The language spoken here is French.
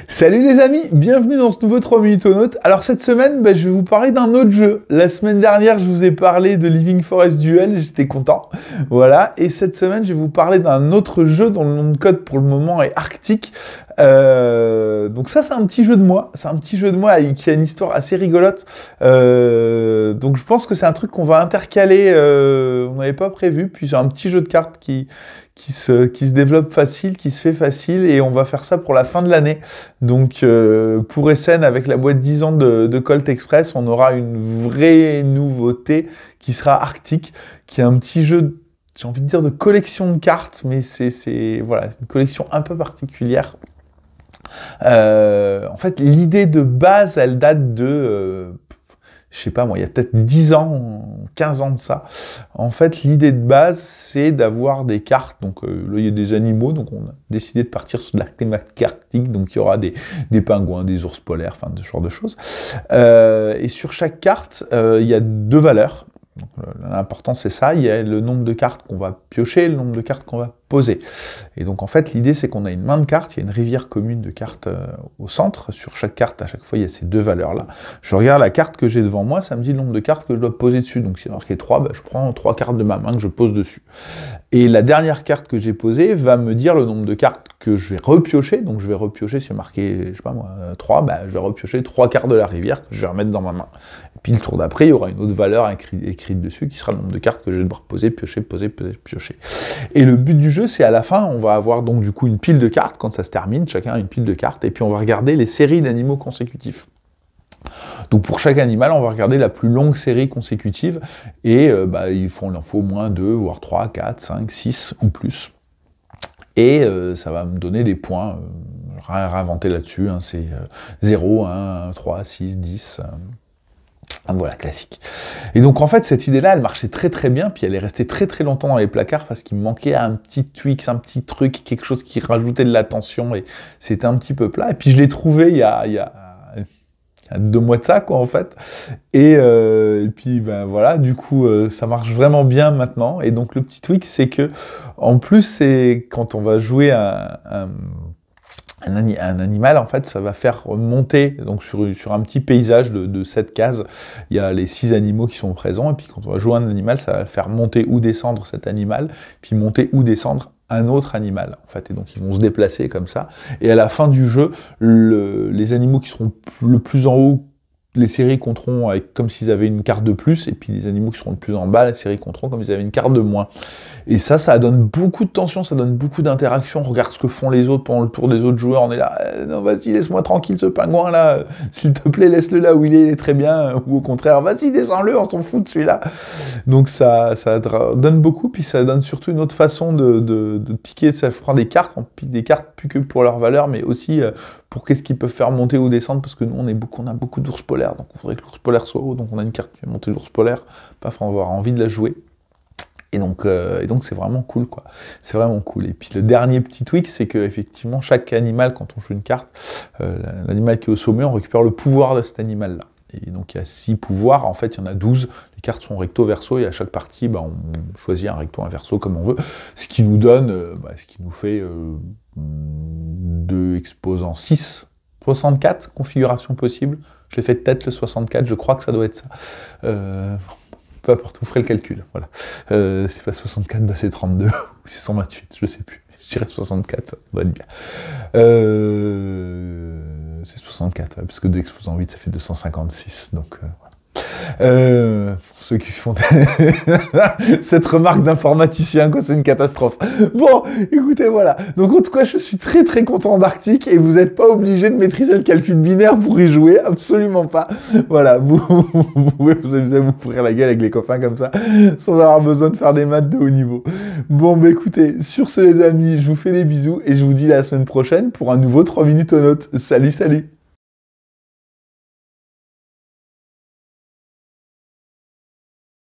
Salut les amis, bienvenue dans ce nouveau 3 minutes au note. Alors cette semaine, je vais vous parler d'un autre jeu. La semaine dernière, je vous ai parlé de Living Forest Duel, j'étais content. Voilà, et cette semaine, je vais vous parler d'un autre jeu dont le nom de code pour le moment est Arctic. Donc ça, c'est un petit jeu de moi. C'est un petit jeu de moi qui a une histoire assez rigolote. Donc je pense que c'est un truc qu'on va intercaler, on n'avait pas prévu. Puis c'est un petit jeu de cartes qui se développe facile, qui se fait facile, et on va faire ça pour la fin de l'année. Donc pour Essen, avec la boîte 10 ans de Colt Express, on aura une vraie nouveauté qui sera Arctic, qui est un petit jeu, j'ai envie de dire, de collection de cartes, mais c'est voilà, une collection un peu particulière. En fait, l'idée de base, elle date de... je sais pas moi, il y a peut-être 10 ans, 15 ans de ça. En fait, l'idée de base, c'est d'avoir des cartes. Donc là, il y a des animaux, donc on a décidé de partir sur de la thématique arctique. Donc il y aura des pingouins, des ours polaires, enfin ce genre de choses. Et sur chaque carte, il y a deux valeurs. L'important, c'est ça, il y a le nombre de cartes qu'on va piocher et le nombre de cartes qu'on va poser. Et donc en fait, l'idée, c'est qu'on a une main de cartes, il y a une rivière commune de cartes au centre. Sur chaque carte, à chaque fois, il y a ces deux valeurs-là. Je regarde la carte que j'ai devant moi, ça me dit le nombre de cartes que je dois poser dessus. Donc s'il y a marqué 3, je prends 3 cartes de ma main que je pose dessus. Et la dernière carte que j'ai posée va me dire le nombre de cartes que je vais repiocher. Donc je vais repiocher, si il y a marqué, je sais pas moi, 3, je vais repiocher 3 cartes de la rivière que je vais remettre dans ma main. Et puis le tour d'après, il y aura une autre valeur écrite dessus qui sera le nombre de cartes que je vais devoir poser, piocher, piocher. Et le but du jeu, c'est à la fin, on va avoir donc du coup une pile de cartes, quand ça se termine, chacun a une pile de cartes, et puis on va regarder les séries d'animaux consécutifs. Donc pour chaque animal, on va regarder la plus longue série consécutive, et il en faut au moins 2, voire 3, 4, 5, 6 ou plus. Et ça va me donner des points, rien à inventer là-dessus, hein, c'est 0, 1, 3, 6, 10... voilà, classique. Et donc en fait, cette idée-là, elle marchait très très bien, puis elle est restée très très longtemps dans les placards parce qu'il me manquait un petit tweak, un petit truc, quelque chose qui rajoutait de la tension, et c'était un petit peu plat. Et puis je l'ai trouvé il y a 2 mois de ça, quoi, en fait. Et puis voilà, du coup, ça marche vraiment bien maintenant. Et donc le petit tweak, c'est que, en plus, c'est quand on va jouer un animal, en fait, ça va faire monter, donc sur un petit paysage de 7 cases, il y a les 6 animaux qui sont présents, et puis quand on va jouer un animal, ça va faire monter ou descendre cet animal, puis monter ou descendre un autre animal, en fait, et donc ils vont se déplacer comme ça, et à la fin du jeu, les animaux qui seront le plus en haut, les séries compteront comme s'ils avaient une carte de plus, et puis les animaux qui seront le plus en bas, les séries compteront comme s'ils avaient une carte de moins. Et ça donne beaucoup de tension, ça donne beaucoup d'interaction. Regarde ce que font les autres pendant le tour des autres joueurs. On est là, non, vas-y, laisse-moi tranquille ce pingouin là, s'il te plaît, laisse-le là où il est très bien. Ou au contraire, vas-y, descends-le, on s'en fout de celui-là. Donc ça donne beaucoup, puis ça donne surtout une autre façon de piquer. Ça prend des cartes, on pique des cartes plus que pour leur valeur, mais aussi pour qu'est-ce qu'ils peuvent faire monter ou descendre, parce que nous, on a beaucoup d'ours polaires, donc il faudrait que l'ours polaire soit haut, donc on a une carte qui fait monter l'ours polaire, paf, on va avoir envie de la jouer. Et donc c'est vraiment cool, quoi. C'est vraiment cool. Et puis le dernier petit tweak, c'est que effectivement chaque animal, quand on joue une carte, l'animal qui est au sommet, on récupère le pouvoir de cet animal-là. Et donc il y a 6 pouvoirs, en fait il y en a 12. Les cartes sont recto verso, et à chaque partie, on choisit un recto, un verso comme on veut. Ce qui nous donne, ce qui nous fait 2 exposants 6, 64 configurations possibles. Je l'ai fait de tête le 64, je crois que ça doit être ça. Peu importe, vous ferez le calcul, voilà. C'est pas 64, c'est 32, ou c'est 128, je sais plus. Je dirais 64, ça doit être bien. C'est 64, parce que 2 exposants 8, ça fait 256, donc voilà. Pour ceux qui font cette remarque d'informaticien, quoi, c'est une catastrophe. Bon, écoutez, voilà. Donc en tout cas, je suis très très content d'Arctic, et vous n'êtes pas obligé de maîtriser le calcul binaire pour y jouer, absolument pas. Voilà, vous pouvez vous amuser à vous pourrir la gueule avec les copains comme ça, sans avoir besoin de faire des maths de haut niveau. Bon, écoutez, sur ce les amis, je vous fais des bisous, et je vous dis à la semaine prochaine pour un nouveau 3 minutes aux notes. Salut, salut!